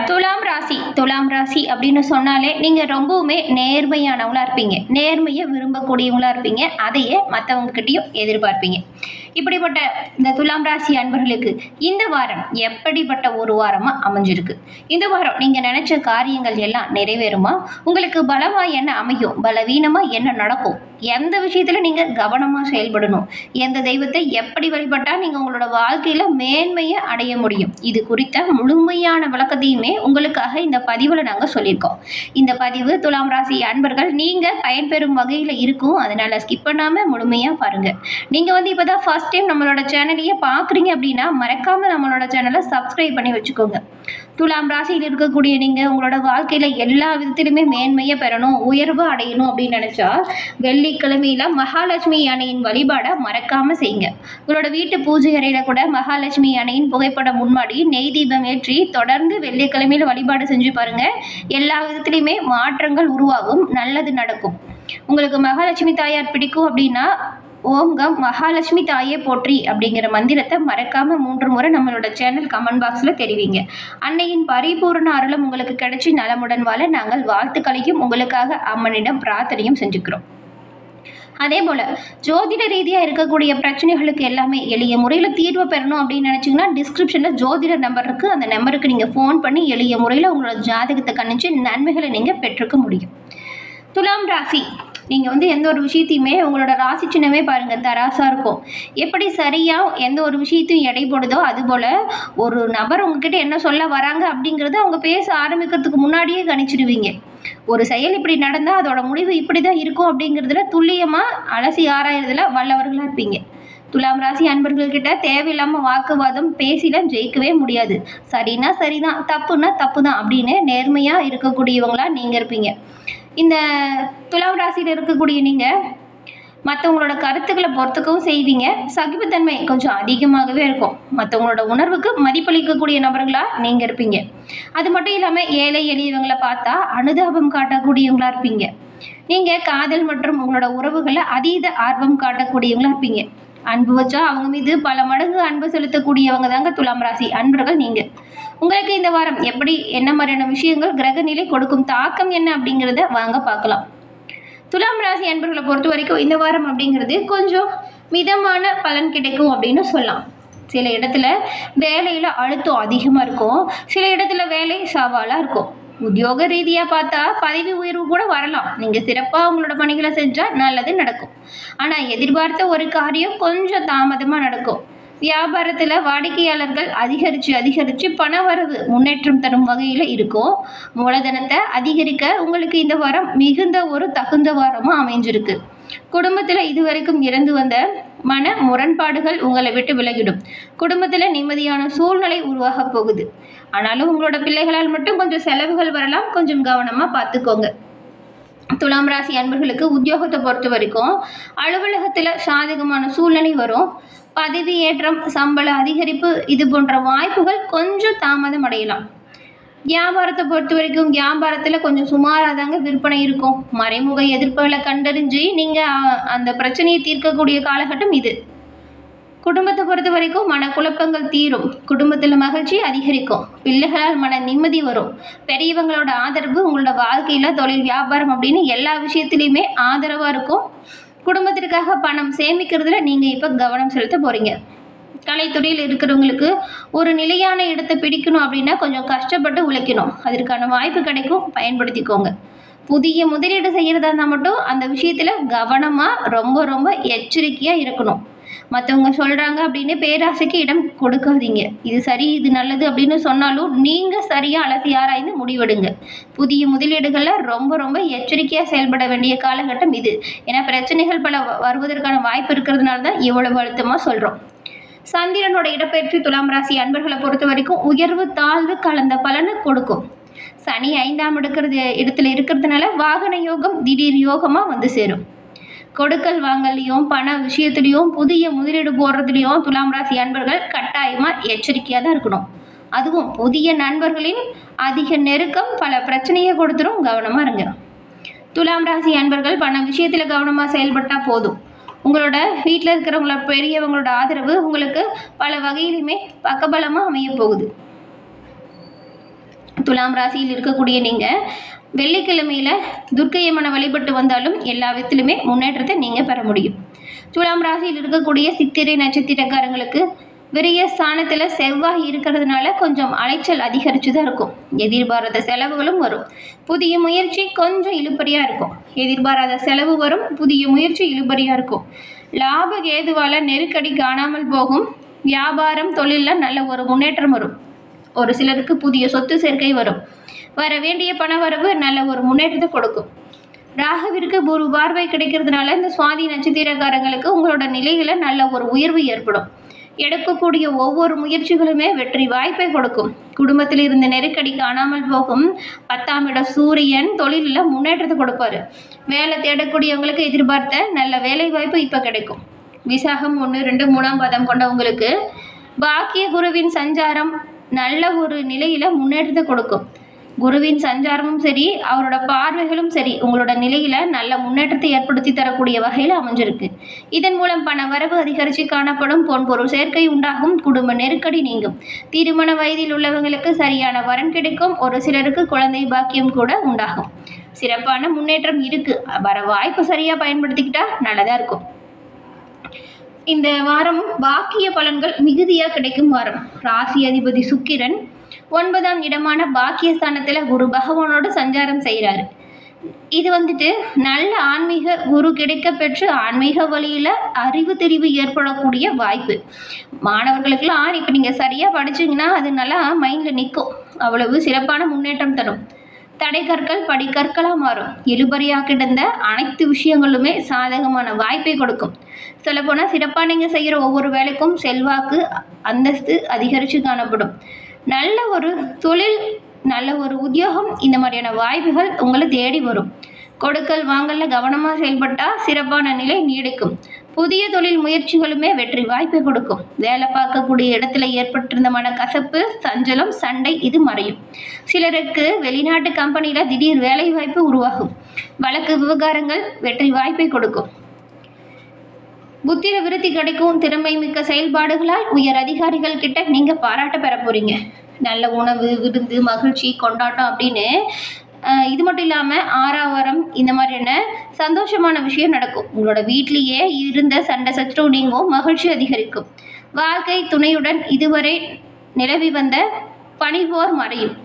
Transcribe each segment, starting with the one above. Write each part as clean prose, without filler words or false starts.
துலாம் ராசி அப்படின்னு சொன்னாலே நீங்கள் ரொம்பவுமே நேர்மையானவங்களா இருப்பீங்க. நேர்மையை விரும்பக்கூடியவங்களா இருப்பீங்க. அதையே மற்றவங்ககிட்டயும் எதிர்பார்ப்பீங்க. இப்படிப்பட்ட இந்த துலாம் ராசி அன்பர்களுக்கு இந்த வாரம் எப்படிப்பட்ட ஒரு வாரமா அமைஞ்சிருக்கு? இந்த வாரம் நீங்க நினைச்ச காரியங்கள் எல்லாம் நிறைவேறுமா? உங்களுக்கு பலமா என்ன அமையும்? பலவீனமா என்ன நடக்கும்? எந்த விஷயத்துல நீங்க கவனமா செயல்படணும்? எந்த தெய்வத்தை எப்படி வழிபட்டா நீங்க உங்களோட வாழ்க்கையில மேன்மையை அடைய முடியும்? இது குறித்த முழுமையான விளக்கத்தையுமே உங்களுக்காக இந்த பதிவுல நாங்க சொல்லியிருக்கோம். இந்த பதிவு துலாம் ராசி அன்பர்கள் நீங்க பயன்பெறும் வகையில இருக்கும். அதனால ஸ்கிப் பண்ணாம முழுமையா பாருங்க. நீங்க இப்பதான் ஃபர்ஸ்ட் டைம் நம்மளோட சேனலையே பார்க்குறீங்க அப்படின்னா மறக்காம நம்மளோட சேனலை சப்ஸ்கிரைப் பண்ணி வச்சுக்கோங்க. துலாம் ராசியில் இருக்கக்கூடிய நீங்கள் உங்களோட வாழ்க்கையில் எல்லா விதத்திலுமே மேன்மையை பெறணும், உயர்வு அடையணும் அப்படின்னு நினச்சா வெள்ளிக்கிழமையில் மகாலட்சுமி யானையின் வழிபாடை மறக்காமல் செய்யுங்க. உங்களோட வீட்டு பூஜை அறையில் கூட மகாலட்சுமி யானையின் புகைப்படம் முன்னாடி நெய் தீபம் ஏற்றி தொடர்ந்து வெள்ளிக்கிழமையில் வழிபாடு செஞ்சு பாருங்கள். எல்லா விதத்திலையுமே மாற்றங்கள் உருவாகும், நல்லது நடக்கும். உங்களுக்கு மகாலட்சுமி தாயார் பிடிக்கும் அப்படின்னா ஓம் கம் மகாலட்சுமி தாயே போற்றி அப்படிங்கிற மந்திரத்தை மறக்காம 3 முறை நம்மளோட சேனல் கமெண்ட் பாக்ஸில் தெரிவிங்க. அன்னையின் பரிபூர்ண அருளும் உங்களுக்கு கிடைச்சி நலமுடன் வாழ நாங்கள் வாழ்த்துக்களையும் உங்களுக்காக அம்மனிடம் பிரார்த்தனையும் செஞ்சுக்கிறோம். அதே போல் ஜோதிட ரீதியாக இருக்கக்கூடிய பிரச்சனைகளுக்கு எல்லாமே எளிய முறையில் தீர்வு பெறணும் அப்படின்னு நினச்சிங்கன்னா டிஸ்கிரிப்ஷனில் ஜோதிடர் நம்பர் இருக்குது. அந்த நம்பருக்கு நீங்கள் ஃபோன் பண்ணி எளிய முறையில் உங்களோட ஜாதகத்தை கணிச்சு நன்மைகளை நீங்கள் பெற்றுக்க முடியும். துலாம் ராசி நீங்கள் எந்த ஒரு விஷயத்தையுமே உங்களோட ராசி சின்னமே பாருங்கள் தராசாக இருக்கும். எப்படி சரியாக எந்த ஒரு விஷயத்தையும் எடை போடுதோ அதுபோல் ஒரு நபர் உங்ககிட்ட என்ன சொல்ல வராங்க அப்படிங்கிறத அவங்க பேச ஆரம்பிக்கிறதுக்கு முன்னாடியே கணிச்சிடுவீங்க. ஒரு செயல் இப்படி நடந்தால் அதோட முடிவு இப்படி தான் இருக்கும் அப்படிங்கிறதுல துல்லியமாக அலசி ஆராயறதுல வல்லவர்களாக இருப்பீங்க. துலாம் ராசி அன்பர்கள்கிட்ட தேவையில்லாமல் வாக்குவாதம் பேசிலாம் ஜெயிக்கவே முடியாது. சரினா சரிதான், தப்புனா தப்பு தான் அப்படின்னு நேர்மையாக இருக்கக்கூடியவங்களா நீங்கள் இருப்பீங்க. இந்த துலாம் ராசியில் இருக்கக்கூடிய நீங்கள் மற்றவங்களோட கருத்துக்களை பொறுத்துக்கவும் செய்வீங்க. சகிப்புத்தன்மை கொஞ்சம் அதிகமாகவே இருக்கும். மற்றவங்களோட உணர்வுக்கு மதிப்பளிக்கக்கூடிய நபர்களாக நீங்கள் இருப்பீங்க. அது மட்டும் இல்லாமல் ஏழை எளியவங்களை பார்த்தா அனுதாபம் காட்டக்கூடியவங்களா இருப்பீங்க. நீங்கள் காதல் மற்றும் உங்களோட உறவுகளை அதீத ஆர்வம் காட்டக்கூடியவங்களா இருப்பீங்க. அன்பு வச்சா அவங்க மீது பல மடங்கு அன்பு செலுத்தக்கூடியவங்க தாங்க துலாம் ராசி அன்பர்கள் நீங்கள். உங்களுக்கு இந்த வாரம் எப்படி என்ன மாதிரியான விஷயங்கள் கிரகநிலை கொடுக்கும் தாக்கம் என்ன அப்படிங்கிறத வாங்க பார்க்கலாம். துலாம் ராசி அன்பர்களை பொறுத்த வரைக்கும் இந்த வாரம் அப்படிங்கிறது கொஞ்சம் மிதமான பலன் கிடைக்கும் அப்படின்னு சொல்லலாம். சில இடத்துல வேலையில் அழுத்தம் அதிகமாக இருக்கும், சில இடத்துல வேலை சவாலாக இருக்கும். உத்தியோக ரீதியாக பார்த்தா பதவி உயர்வு கூட வரலாம். நீங்கள் சிறப்பாக உங்களோட பணிகளை செஞ்சால் நல்லது நடக்கும். ஆனால் எதிர்பார்த்த ஒரு காரியம் கொஞ்சம் தாமதமாக நடக்கும். வியாபாரத்தில் வாடிக்கையாளர்கள் அதிகரித்து பண வரவு முன்னேற்றம் தரும் வகையில் இருக்கும். மூலதனத்தை அதிகரிக்க உங்களுக்கு இந்த வாரம் மிகுந்த ஒரு தகுந்த வாரமாக அமைஞ்சிருக்கு. குடும்பத்தில் இதுவரைக்கும் இருந்து வந்த மன முரண்பாடுகள் உங்களை விட்டு விலகிடும். குடும்பத்தில் நிம்மதியான சூழ்நிலை உருவாக போகுது. ஆனாலும் உங்களோட பிள்ளைகளால் மட்டும் கொஞ்சம் செலவுகள் வரலாம், கொஞ்சம் கவனமாக பார்த்துக்கோங்க. துலாம் ராசி அன்பர்களுக்கு உத்தியோகத்தை பொறுத்த வரைக்கும் அலுவலகத்தில் சாதகமான சூழ்நிலை வரும். பதவி ஏற்றம், சம்பள அதிகரிப்பு இது போன்ற வாய்ப்புகள் கொஞ்சம் தாமதம் அடையலாம். வியாபாரத்தை பொறுத்த வரைக்கும் வியாபாரத்தில் கொஞ்சம் சுமாராக தாங்க விற்பனை இருக்கும். மறைமுக எதிர்ப்புகளை கண்டறிஞ்சு நீங்கள் அந்த பிரச்சனையை தீர்க்கக்கூடிய காலகட்டம் இது. குடும்பத்தை பொறுத்த வரைக்கும் மனக்குழப்பங்கள் தீரும். குடும்பத்தில் மகிழ்ச்சி அதிகரிக்கும். பிள்ளைகளால் மன நிம்மதி வரும். பெரியவங்களோட ஆதரவு உங்களோட வாழ்க்கையில் தொழில் வியாபாரம் அப்படின்னு எல்லா விஷயத்துலையுமே ஆதரவாக இருக்கும். குடும்பத்திற்காக பணம் சேமிக்கிறதுல நீங்கள் இப்போ கவனம் செலுத்த போகிறீங்க. கலைத்துறையில் இருக்கிறவங்களுக்கு ஒரு நிலையான இடத்தை பிடிக்கணும் அப்படின்னா கொஞ்சம் கஷ்டப்பட்டு உழைக்கணும். அதற்கான வாய்ப்பு கிடைக்கும், பயன்படுத்திக்கோங்க. புதிய முதலீடு செய்கிறதா இருந்தால் மட்டும் அந்த விஷயத்தில் கவனமாக ரொம்ப ரொம்ப எச்சரிக்கையாக இருக்கணும். மற்றவங்க சொல்கிறாங்க அப்படின்னு பேராசைக்கு இடம் கொடுக்காதீங்க. இது சரி, இது நல்லது அப்படின்னு சொன்னாலும் நீங்கள் சரியாக அலசி ஆராய்ந்து முடிவெடுங்க. புதிய முதலீடுகளில் ரொம்ப ரொம்ப எச்சரிக்கையாக செயல்பட வேண்டிய காலகட்டம் இது. ஏன்னா பிரச்சனைகள் பல வருவதற்கான வாய்ப்பு இருக்கிறதுனால தான் இவ்வளவு அழுத்தமாக சொல்கிறோம். சந்திரனோட இடப்பெயர்ச்சி துலாம் ராசி அன்பர்களை பொறுத்த வரைக்கும் உயர்வு தாழ்வு கலந்த பலனை கொடுக்கும். சனி 5ஆம் இடத்துல இருக்கிறதுனால வாகன யோகம் திடீர் யோகமாக வந்து சேரும். கொடுக்கல் வாங்கலையும் பண விஷயத்துலையும் புதிய முதலீடு போடுறதுலையும் துலாம் ராசி அன்பர்கள் கட்டாயமாக எச்சரிக்கையாக தான் இருக்கணும். அதுவும் புதிய நண்பர்களின் அதிக நெருக்கம் பல பிரச்சனையை கொடுத்துரும், கவனமாக இருங்க. துலாம் ராசி அன்பர்கள் பண விஷயத்தில் கவனமாக செயல்பட்டால் போதும். உங்களோட வீட்டில் இருக்கிறவங்களோட பெரியவங்களோட ஆதரவு உங்களுக்கு பல வகையிலுமே பக்கபலமாக அமைய போகுது. துலாம் ராசியில் இருக்கக்கூடிய நீங்கள் வெள்ளிக்கிழமையில் துர்க்கையம்மனை வழிபட்டு வந்தாலும் எல்லா விதத்திலுமே முன்னேற்றத்தை நீங்கள் பெற முடியும். துலாம் ராசியில் இருக்கக்கூடிய சித்திரை நட்சத்திரக்காரங்களுக்கு விரிய ஸ்தானத்தில் செவ்வாய் இருக்கிறதுனால கொஞ்சம் அலைச்சல் அதிகரித்து தான் இருக்கும். எதிர்பாராத செலவுகளும் வரும். புதிய முயற்சி கொஞ்சம் இழுபறியாக இருக்கும். எதிர்பாராத செலவு வரும், புதிய முயற்சி இழுபறியாக இருக்கும். லாப கேதுவால் நெருக்கடி காணாமல் போகும். வியாபாரம் தொழிலில் நல்ல ஒரு முன்னேற்றம் வரும். ஒரு சிலருக்கு புதிய சொத்து சேர்க்கை வரும். வர வேண்டிய பணவரவு நல்ல ஒரு முன்னேற்றத்தை கொடுக்கும். ராகுவிற்கு ஒரு பார்வை கிடைக்கிறதுனால இந்த சுவாதி நட்சத்திரக்காரங்களுக்கு உங்களோட நிலையில நல்ல ஒரு உயர்வு ஏற்படும். எடுக்கக்கூடிய ஒவ்வொரு முயற்சிகளுமே வெற்றி வாய்ப்பை கொடுக்கும். குடும்பத்தில் இருந்த நெருக்கடி காணாமல் போகும். 10ஆம் இட சூரியன் தொழிலில் முன்னேற்றத்தை கொடுப்பாரு. வேலை தேடக்கூடியவங்களுக்கு எதிர்பார்த்த நல்ல வேலை வாய்ப்பு இப்போ கிடைக்கும். விசாகம் 1, 2, 3ஆம் பாதம் கொண்டவங்களுக்கு பாக்கிய குருவின் சஞ்சாரம் நல்ல ஒரு நிலையில முன்னேற்றத்தை கொடுக்கும். குருவின் சஞ்சாரமும் சரி, அவரோட பார்வைகளும் சரி, உங்களோட நிலையில நல்ல முன்னேற்றத்தை ஏற்படுத்தி தரக்கூடிய வகையில் அமைஞ்சிருக்கு. இதன் மூலம் பண வரவு அதிகரித்து காணப்படும். பொன்பொருள் சேர்க்கை உண்டாகும். குடும்ப நெருக்கடி நீங்கும். திருமண வயதில் உள்ளவங்களுக்கு சரியான வரன் கிடைக்கும். ஒரு சிலருக்கு குழந்தை பாக்கியம் கூட உண்டாகும். சிறப்பான முன்னேற்றம் இருக்கு. வர வாய்ப்பு சரியா பயன்படுத்திக்கிட்டா நல்லதா இருக்கும். இந்த வாரம் பாக்கிய பலன்கள் மிகுதியாக கிடைக்கும் வாரம். ராசி அதிபதி சுக்கிரன் 9ஆம் இடமான பாக்கியஸ்தானத்தில் குரு பகவானோடு சஞ்சாரம் செய்கிறாரு. இது நல்ல ஆன்மீக குரு கிடைக்க பெற்று ஆன்மீக வழியில் அறிவு தெரிவு ஏற்படக்கூடிய வாய்ப்பு. மாணவர்களுக்கெல்லாம் இப்போ நீங்கள் சரியாக படிச்சிங்கன்னா அது நல்லா மைண்டில் நிற்கும். அவ்வளவு சிறப்பான முன்னேற்றம் தரும். தடை கற்கள் படிக்கற்களாக மாறும். இழுபறியாக கிடந்த அனைத்து விஷயங்களுமே சாதகமான வாய்ப்பை கொடுக்கும். சொல்லப்போனால் சிறப்பாக நீங்கள் செய்கிற ஒவ்வொரு வேலைக்கும் செல்வாக்கு அந்தஸ்து அதிகரித்து காணப்படும். நல்ல ஒரு தொழில், நல்ல ஒரு உத்தியோகம், இந்த மாதிரியான வாய்ப்புகள் உங்களை தேடி வரும். கொடுக்கல் வாங்கல கவனமாக செயல்பட்டால் சிறப்பான நிலை நீடிக்கும். புதிய தொழில் முயற்சிகளுமே வெற்றி வாய்ப்பை கொடுக்கும். வேலை பார்க்கக்கூடிய இடத்துல ஏற்பட்டிருந்த மனக்கசப்பு, சஞ்சலம், சண்டை இது மறையும். சிலருக்கு வெளிநாட்டு கம்பெனியில் திடீர் வேலை வாய்ப்பு உருவாகும். வழக்கு விவகாரங்கள் வெற்றி வாய்ப்பை கொடுக்கும். புத்திர விருத்தி கிடைக்கும். திறமை மிக்க செயல்பாடுகளால் உயர் அதிகாரிகள் கிட்ட நீங்கள் பாராட்ட பெற போகிறீங்க. நல்ல உணவு, விருந்து, மகிழ்ச்சி, கொண்டாட்டம் அப்படின்னு இது மட்டும் இல்லாமல் 6ஆம் வாரம் இந்த மாதிரியான சந்தோஷமான விஷயம் நடக்கும். உங்களோட வீட்லேயே இருந்த சண்டை சச்சரவு நீங்கும். மகிழ்ச்சி அதிகரிக்கும். வாழ்க்கை துணையுடன் இதுவரை நிலவி வந்த பனிபோர் மறையும்.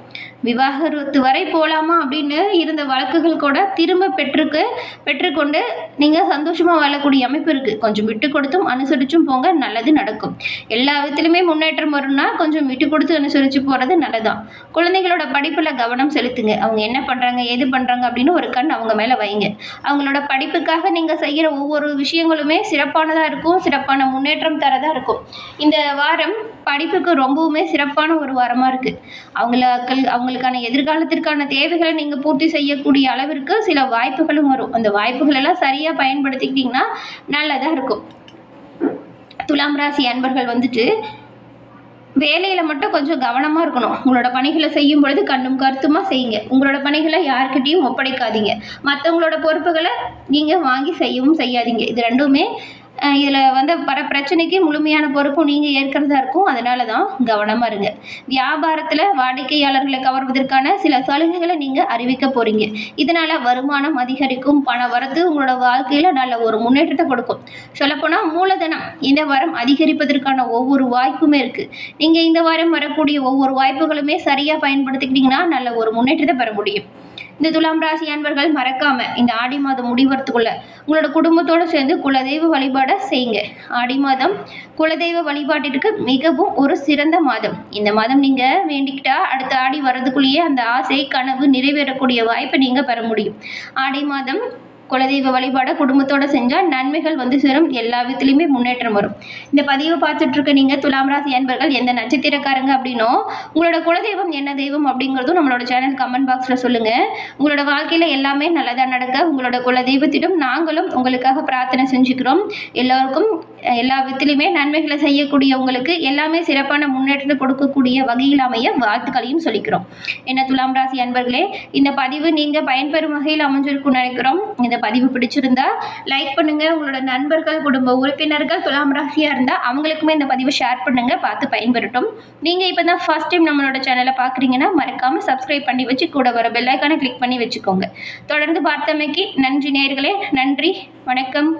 விவாகரத்து வரை போகலாமா அப்படின்னு இருந்த வழக்குகள் கூட திரும்ப பெற்றுக்கொண்டு நீங்கள் சந்தோஷமாக வாழக்கூடிய அமைப்பு இருக்குது. கொஞ்சம் விட்டு கொடுத்தும் அனுசரிச்சும் போங்க, நல்லது நடக்கும். எல்லா விதத்திலுமே முன்னேற்றம் வரும்னா கொஞ்சம் விட்டு கொடுத்து அனுசரித்து போகிறது நல்லதான். குழந்தைகளோட படிப்பில் கவனம் செலுத்துங்க. அவங்க என்ன பண்ணுறாங்க, ஏது பண்ணுறாங்க அப்படின்னு ஒரு கண் அவங்க மேலே வைங்க. அவங்களோட படிப்புக்காக நீங்கள் செய்கிற ஒவ்வொரு விஷயங்களுமே சிறப்பானதாக இருக்கும். சிறப்பான முன்னேற்றம் தரதாக இருக்கும். இந்த வாரம் படிப்புக்கு ரொம்பவுமே சிறப்பான ஒரு வாரமாக இருக்குது. அவங்களுக்கான எதிர்காலத்திற்கான தேவைகளை நீங்கள் பூர்த்தி செய்யக்கூடிய அளவிற்கு சில வாய்ப்புகளும் வரும். அந்த வாய்ப்புகள் எல்லாம் சரியாக பயன்படுத்திக்கிட்டிங்கன்னா நல்லதாக இருக்கும். துலாம் ராசி அன்பர்கள் வேலையில் மட்டும் கொஞ்சம் கவனமாக இருக்கணும். உங்களோட பணிகளை செய்யும் பொழுது கண்ணும் கருத்துமாக செய்யுங்க. உங்களோட பணிகளை யார்கிட்டையும் ஒப்படைக்காதீங்க. மற்றவங்களோட பொறுப்புகளை நீங்கள் வாங்கி செய்யவும் செய்யாதீங்க. இது ரெண்டுமே இதில் வர பிரச்சனைக்கு முழுமையான பொறுப்பும் நீங்கள் ஏற்கிறதா இருக்கும். அதனால தான் கவனமாக இருங்க. வியாபாரத்தில் வாடிக்கையாளர்களை கவர்வதற்கான சில சலுகைகளை நீங்கள் அறிவிக்க போகிறீங்க. இதனால் வருமானம் அதிகரிக்கும். பண வரத்து உங்களோட வாழ்க்கையில் நல்ல ஒரு முன்னேற்றத்தை கொடுக்கும். சொல்லப்போனால் மூலதனம் இந்த வாரம் அதிகரிப்பதற்கான ஒவ்வொரு வாய்ப்புமே இருக்குது. நீங்கள் இந்த வாரம் வரக்கூடிய ஒவ்வொரு வாய்ப்புகளுமே சரியாக பயன்படுத்திக்கிட்டிங்கன்னா நல்ல ஒரு முன்னேற்றத்தை பெற முடியும். இந்த துலாம் ராசி அன்பர்கள் மறக்காம இந்த ஆடி மாதம் முடிவறதுக்குள்ள உங்களோட குடும்பத்தோடு சேர்ந்து குலதெய்வ வழிபாடை செய்யுங்க. ஆடி மாதம் குலதெய்வ வழிபாட்டிற்கு மிகவும் ஒரு சிறந்த மாதம். இந்த மாதம் நீங்கள் வேண்டிக்கிட்டா அடுத்த ஆடி வர்றதுக்குள்ளேயே அந்த ஆசை கனவு நிறைவேறக்கூடிய வாய்ப்பை நீங்கள் பெற முடியும். ஆடி மாதம் குலதெய்வ வழிபாடை குடும்பத்தோடு செஞ்சால் நன்மைகள் சேரும். எல்லா விதத்துலையுமே முன்னேற்றம் வரும். இந்த பதிவை பார்த்துட்ருக்க நீங்கள் துலாம் ராசி அன்பர்கள் எந்த நட்சத்திரக்காரங்க அப்படின்னோ உங்களோட குலதெய்வம் என்ன தெய்வம் அப்படிங்கிறதும் நம்மளோட சேனல் கமெண்ட் பாக்ஸில் சொல்லுங்கள். உங்களோட வாழ்க்கையில் எல்லாமே நல்லதாக நடக்க உங்களோட குலதெய்வத்திடம் நாங்களும் உங்களுக்காக பிரார்த்தனை செஞ்சுக்கிறோம். எல்லோருக்கும் எல்லா விதத்திலுமே நன்மைகளை செய்யக்கூடியவங்களுக்கு எல்லாமே சிறப்பான முன்னேற்றத்தை கொடுக்கக்கூடிய வகையில் அமைய வாழ்த்துக்களையும் சொல்லிக்கிறோம். என்ன துலாம் ராசி அன்பர்களே, இந்த பதிவு நீங்கள் பயன்பெறும் வகையில் அமைஞ்சிருக்கும்னு நினைக்கிறோம். இந்த பதிவு பிடிச்சிருந்தா லைக் பண்ணுங்கள். உங்களோட நண்பர்கள், குடும்ப உறுப்பினர்கள் துலாம் ராசியாக இருந்தால் அவங்களுக்குமே இந்த பதிவை ஷேர் பண்ணுங்கள், பார்த்து பயன்பெறட்டும். நீங்கள் இப்போ தான் ஃபர்ஸ்ட் டைம் நம்மளோட சேனலை பார்க்குறீங்கன்னா மறக்காமல் சப்ஸ்கிரைப் பண்ணி வச்சு கூட வர பெல் ஐக்கானை கிளிக் பண்ணி வச்சுக்கோங்க. தொடர்ந்து பார்த்தமைக்கு நன்றி நேயர்களே. நன்றி, வணக்கம்.